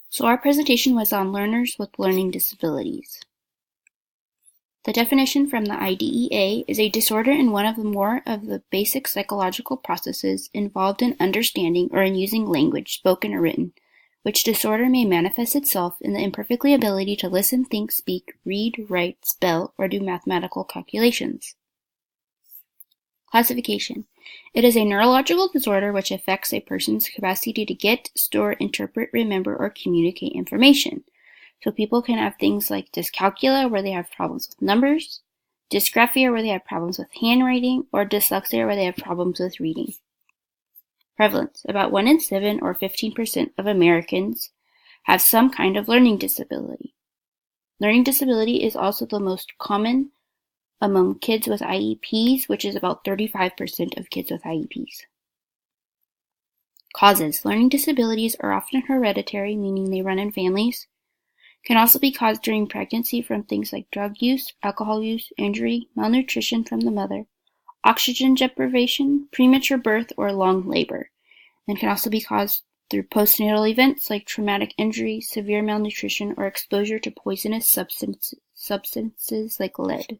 So our presentation was on learners with learning disabilities. The definition from the IDEA is a disorder in one of more of the basic psychological processes involved in understanding or in using language, spoken or written, which disorder may manifest itself in the imperfectly ability to listen, think, speak, read, write, spell, or do mathematical calculations. Classification. It is a neurological disorder which affects a person's capacity to get, store, interpret, remember, or communicate information. So people can have things like dyscalculia, where they have problems with numbers, dysgraphia, where they have problems with handwriting, or dyslexia, where they have problems with reading. Prevalence. About 1 in 7 or 15% of Americans have some kind of learning disability. Learning disability is also the most common among kids with IEPs, which is about 35% of kids with IEPs. Causes. Learning disabilities are often hereditary, meaning they run in families. Can also be caused during pregnancy from things like drug use, alcohol use, injury, malnutrition from the mother, oxygen deprivation, premature birth, or long labor, and can also be caused through postnatal events like traumatic injury, severe malnutrition, or exposure to poisonous substances like lead.